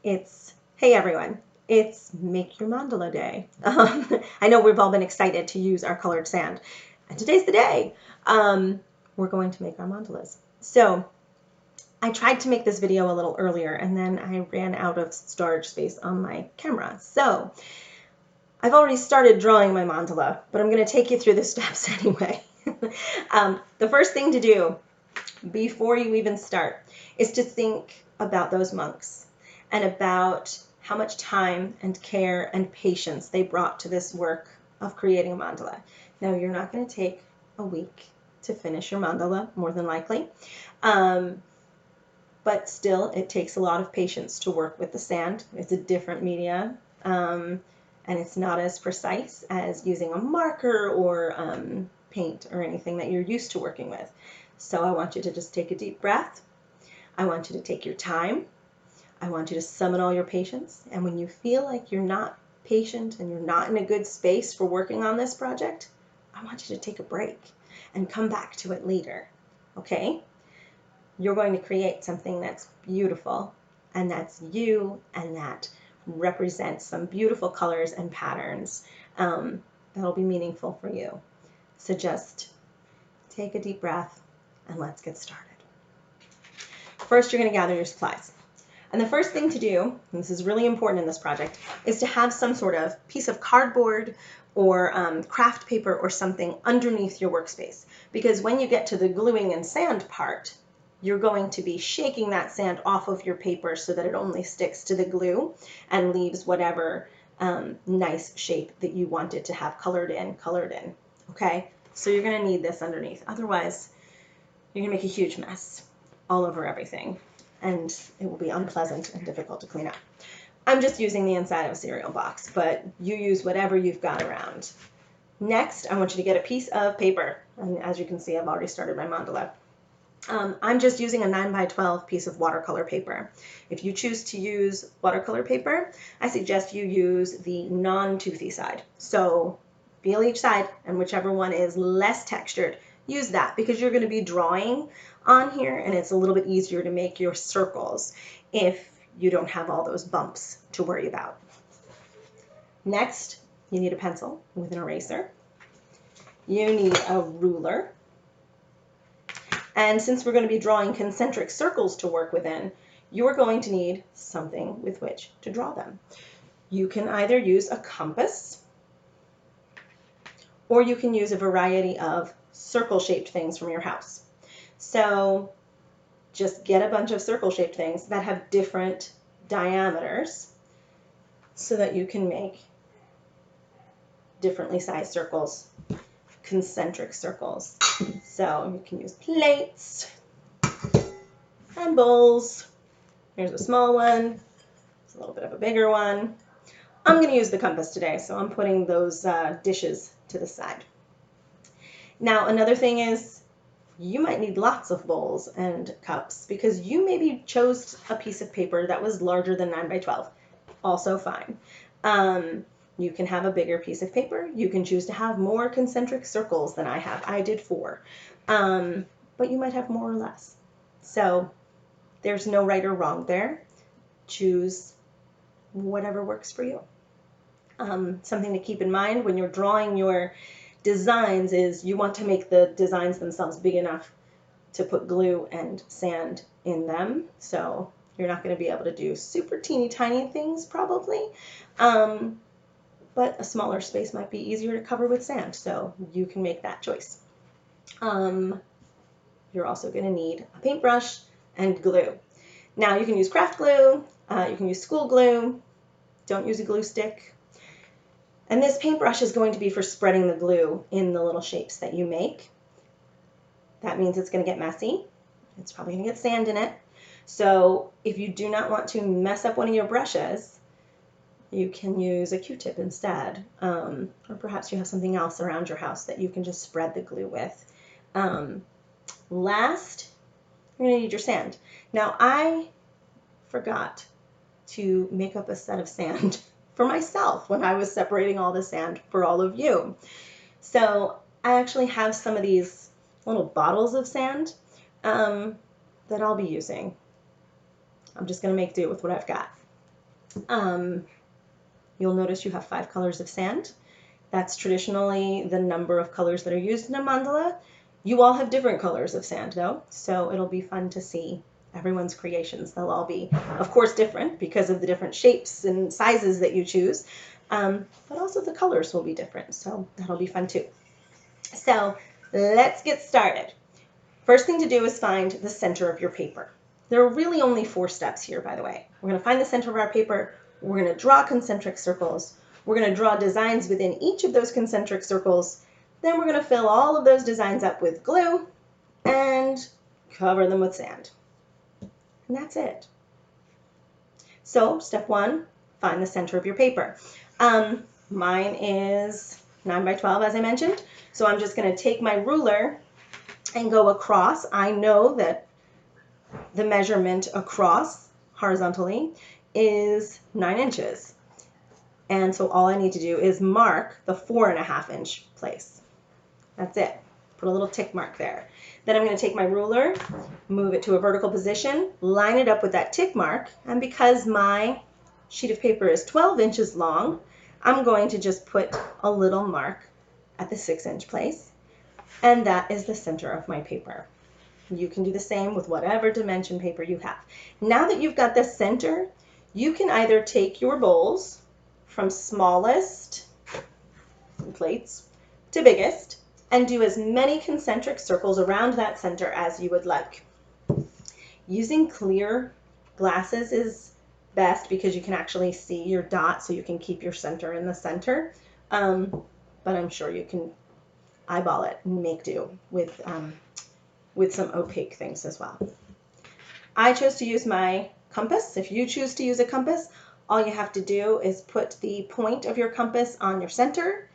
Hey everyone, it's Make Your Mandala Day. I know we've all been excited to use our colored sand, and today's the day. We're going to make our mandalas. So I tried to make this video a little earlier, and then I ran out of storage space on my camera. So I've already started drawing my mandala, but I'm going to take you through the steps anyway. The first thing to do before you even start is to think about those monks and about how much time and care and patience they brought to this work of creating a mandala. Now, you're not going to take a week to finish your mandala, more than likely, but still, it takes a lot of patience to work with the sand. It's a different media, and it's not as precise as using a marker or paint or anything that you're used to working with. So I want you to just take a deep breath. I want you to take your time. I want you to summon all your patience. And when you feel like you're not patient and you're not in a good space for working on this project, I want you to take a break and come back to it later. Okay? You're going to create something that's beautiful and that's you and that represents some beautiful colors and patterns that'll be meaningful for you. So just take a deep breath and let's get started. First, you're going to gather your supplies. And the first thing to do, and this is really important in this project, is to have some sort of piece of cardboard or craft paper or something underneath your workspace. Because when you get to the gluing and sand part, you're going to be shaking that sand off of your paper so that it only sticks to the glue and leaves whatever nice shape that you want it to have colored in. Okay? So you're going to need this underneath. Otherwise, you're going to make a huge mess all over everything, and it will be unpleasant and difficult to clean up. I'm just using the inside of a cereal box, but you use whatever you've got around. Next, I want you to get a piece of paper, and as you can see, I've already started my mandala. I'm just using a 9x12 piece of watercolor paper. If you choose to use watercolor paper, I suggest you use the non-toothy side. So feel each side, and whichever one is less textured, use that, because you're going to be drawing on here and it's a little bit easier to make your circles if you don't have all those bumps to worry about. Next, you need a pencil with an eraser. You need a ruler. And since we're going to be drawing concentric circles to work within, you're going to need something with which to draw them. You can either use a compass, or you can use a variety of circle-shaped things from your house. So just get a bunch of circle-shaped things that have different diameters so that you can make differently sized circles, concentric circles. So you can use plates and bowls. Here's a small one. It's a little bit of a bigger one. I'm going to use the compass today, so I'm putting those dishes to the side. Now, another thing is you might need lots of bowls and cups because you maybe chose a piece of paper that was larger than 9x12. Also fine. You can have a bigger piece of paper. You can choose to have more concentric circles than I have. I did 4. But you might have more or less. So there's no right or wrong there. Choose whatever works for you. Something to keep in mind when you're drawing your designs is you want to make the designs themselves big enough to put glue and sand in them. So you're not going to be able to do super teeny tiny things probably. But a smaller space might be easier to cover with sand, so you can make that choice. You're also going to need a paintbrush and glue. Now you can use craft glue, you can use school glue, don't use a glue stick. And this paintbrush is going to be for spreading the glue in the little shapes that you make. That means it's going to get messy. It's probably going to get sand in it. So if you do not want to mess up one of your brushes, you can use a Q-tip instead. Or perhaps you have something else around your house that you can just spread the glue with. Last, you're going to need your sand. Now, I forgot to make up a set of sand for myself when I was separating all the sand for all of you. So I actually have some of these little bottles of sand that I'll be using. I'm just going to make do with what I've got. You'll notice you have 5 colors of sand. That's traditionally the number of colors that are used in a mandala. You all have different colors of sand though, so it'll be fun to see everyone's creations. They'll all be, of course, different because of the different shapes and sizes that you choose, but also the colors will be different, so that'll be fun too. So let's get started. First thing to do is find the center of your paper. There are really only 4 steps here, by the way. We're going to find the center of our paper, we're going to draw concentric circles, we're going to draw designs within each of those concentric circles, then we're going to fill all of those designs up with glue and cover them with sand. And that's it. So step 1, find the center of your paper. Mine is 9 by 12, as I mentioned. So I'm just going to take my ruler and go across. I know that the measurement across horizontally is 9 inches. And so all I need to do is mark the 4.5 inch place. That's it. Put a little tick mark there. Then I'm going to take my ruler, move it to a vertical position, line it up with that tick mark, and because my sheet of paper is 12 inches long, I'm going to just put a little mark at the 6 inch place, and that is the center of my paper. You can do the same with whatever dimension paper you have. Now that you've got the center, you can either take your bowls from smallest plates to biggest and do as many concentric circles around that center as you would like. Using clear glasses is best because you can actually see your dot, so you can keep your center in the center. But I'm sure you can eyeball it and make do with some opaque things as well. I chose to use my compass. If you choose to use a compass, all you have to do is put the point of your compass on your center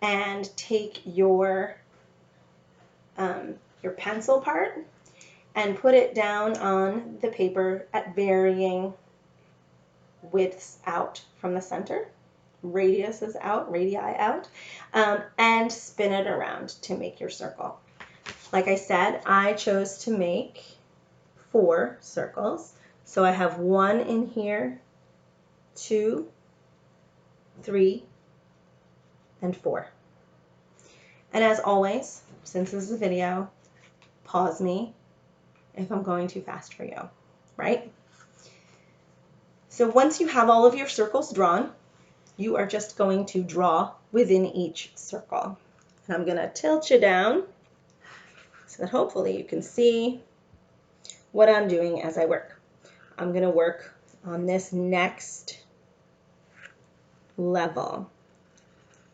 and take your pencil part and put it down on the paper at varying widths out from the center, radiuses out, radii out, and spin it around to make your circle. Like I said, I chose to make 4 circles. So I have 1 in here, 2, 3, and 4. And as always, since this is a video, pause me if I'm going too fast for you, right? So once you have all of your circles drawn, you are just going to draw within each circle. And I'm going to tilt you down so that hopefully you can see what I'm doing as I work. I'm going to work on this next level,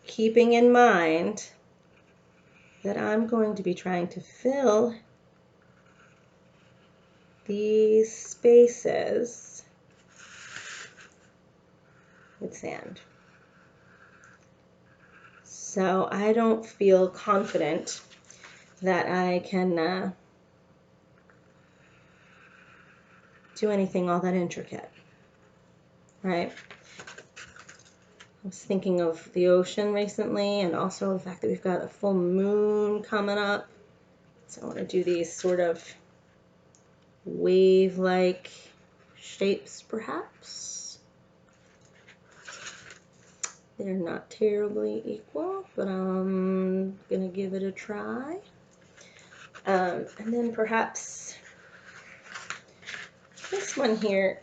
keeping in mind that I'm going to be trying to fill these spaces with sand. So I don't feel confident that I can do anything all that intricate, right? I was thinking of the ocean recently, and also the fact that we've got a full moon coming up. So I want to do these sort of wave-like shapes, perhaps. They're not terribly equal, but I'm going to give it a try. And then perhaps this one here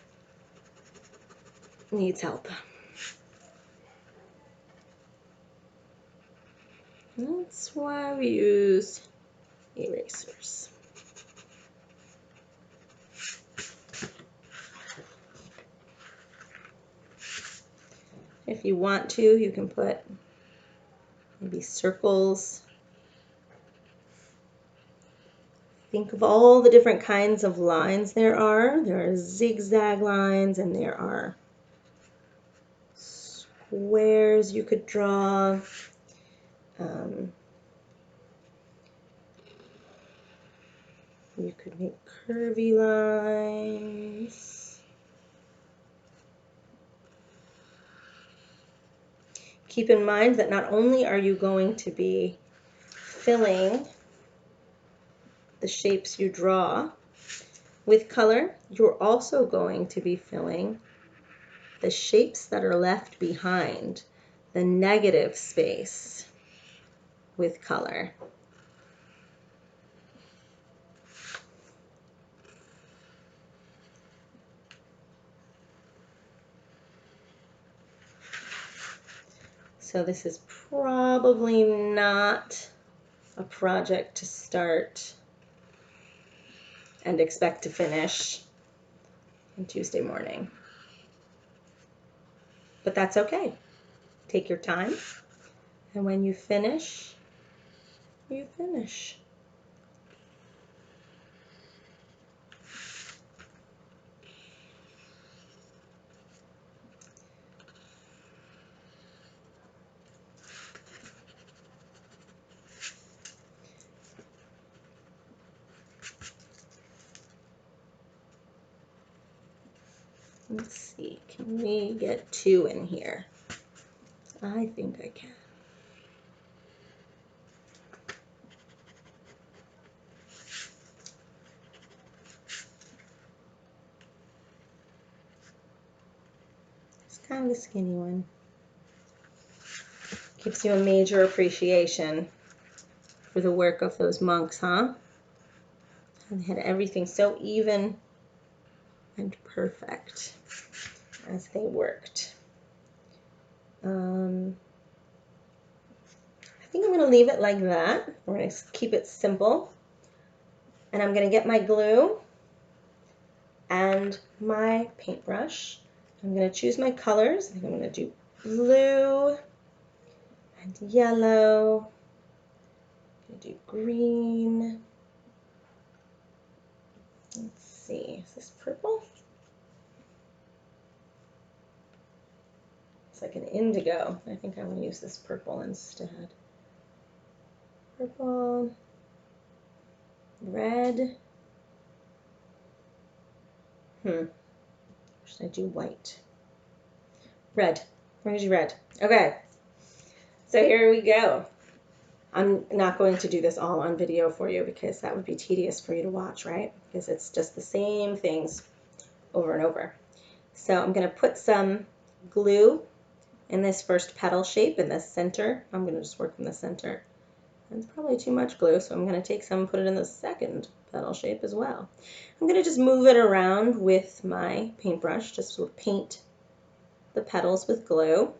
needs help. That's why we use erasers. If you want to, you can put maybe circles. Think of all the different kinds of lines there are. There are zigzag lines and there are squares you could draw. You could make curvy lines. Keep in mind that not only are you going to be filling the shapes you draw with color, you're also going to be filling the shapes that are left behind, the negative space, with color. So this is probably not a project to start and expect to finish on Tuesday morning. But that's okay. Take your time, and when you finish, you finish. Let's see, can we get 2 in here? I think I can. It's kind of a skinny one. Gives you a major appreciation for the work of those monks, huh? And they had everything so even and perfect as they worked. I think I'm going to leave it like that. We're going to keep it simple. And I'm going to get my glue and my paintbrush. I'm going to choose my colors. I think I'm going to do blue and yellow. I'm going to do green. Let's see, is this purple? It's like an indigo. I think I want to use this purple instead. Purple, red. Should I do white? Red. We're going to do red. Okay. So here we go. I'm not going to do this all on video for you because that would be tedious for you to watch, right? Because it's just the same things over and over. So I'm going to put some glue in this first petal shape in the center. I'm going to just work in the center. It's probably too much glue, so I'm going to take some and put it in the second petal shape as well. I'm going to just move it around with my paintbrush, just to paint the petals with glue.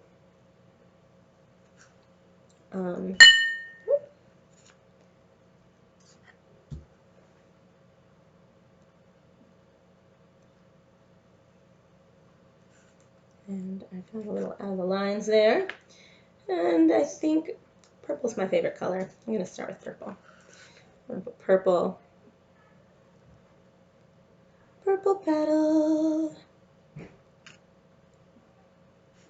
And I've got a little out of the lines there. And I think purple's my favorite color. I'm going to start with purple. I'm going to put purple. Purple petal.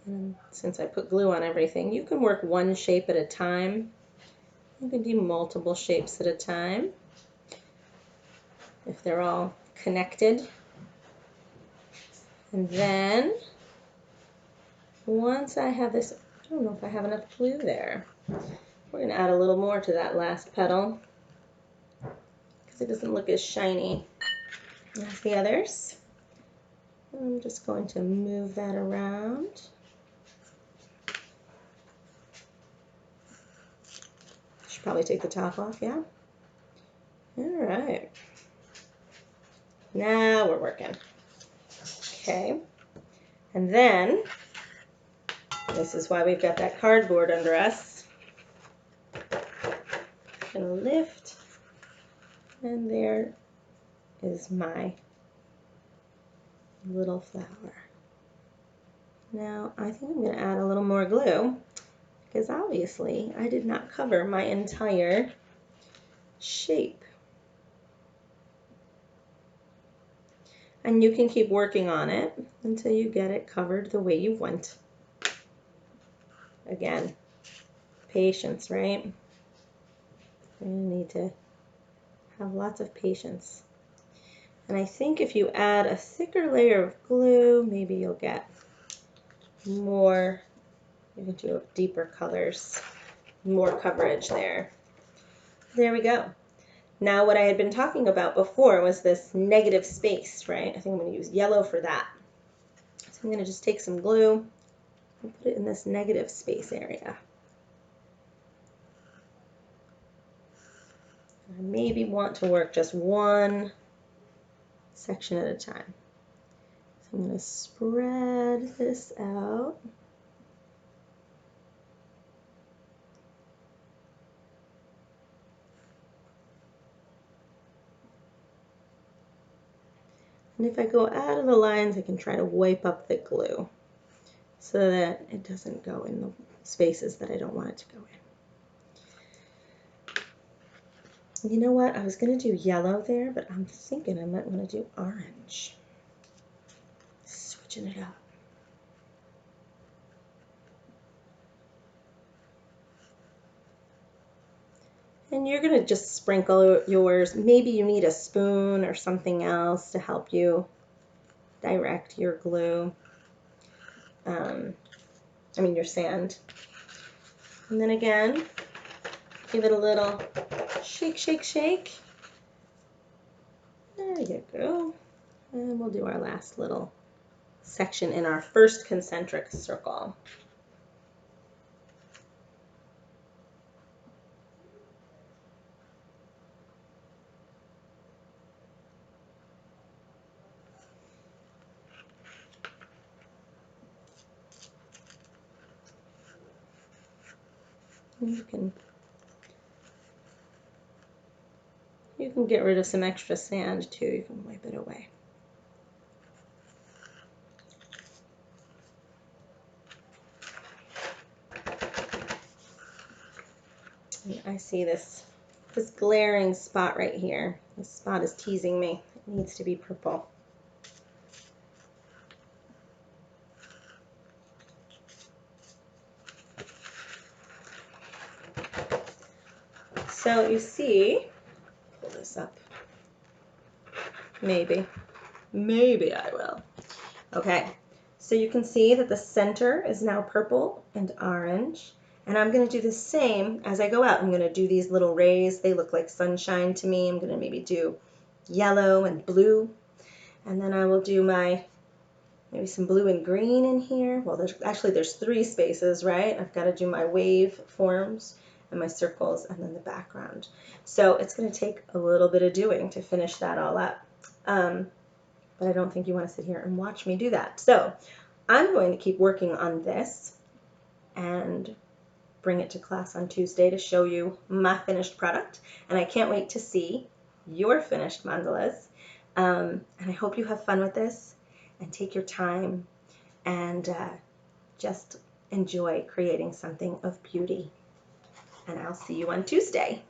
And since I put glue on everything, you can work one shape at a time. You can do multiple shapes at a time if they're all connected. And then once I have this, I don't know if I have enough glue there. We're going to add a little more to that last petal because it doesn't look as shiny as the others. I'm just going to move that around. Should probably take the top off, yeah? All right. Now we're working. Okay. And then, this is why we've got that cardboard under us. I'm going to lift, and there is my little flower. Now, I think I'm going to add a little more glue, because obviously I did not cover my entire shape. And you can keep working on it until you get it covered the way you want. Again, patience, right? You need to have lots of patience. And I think if you add a thicker layer of glue, maybe you'll get more, you can do deeper colors, more coverage there. There we go. Now what I had been talking about before was this negative space, right? I think I'm going to use yellow for that. So I'm going to just take some glue and put it in this negative space area. I maybe want to work just one section at a time. So I'm going to spread this out. And if I go out of the lines, I can try to wipe up the glue so that it doesn't go in the spaces that I don't want it to go in. You know what? I was going to do yellow there, but I'm thinking I might want to do orange. Switching it up. And you're going to just sprinkle yours. Maybe you need a spoon or something else to help you direct your glue. Your sand. And then again, give it a little shake, shake, shake. There you go. And we'll do our last little section in our first concentric circle. And you can get rid of some extra sand too. You can wipe it away. And I see this glaring spot right here. This spot is teasing me. It needs to be purple. So you see, pull this up. Maybe I will. Okay, so you can see that the center is now purple and orange. And I'm going to do the same as I go out. I'm going to do these little rays. They look like sunshine to me. I'm going to maybe do yellow and blue. And then I will do maybe some blue and green in here. Well, there's 3 spaces, right? I've got to do my wave forms and my circles and then the background. So it's going to take a little bit of doing to finish that all up. But I don't think you want to sit here and watch me do that. So I'm going to keep working on this and bring it to class on Tuesday to show you my finished product. And I can't wait to see your finished mandalas. And I hope you have fun with this and take your time and just enjoy creating something of beauty. And I'll see you on Tuesday.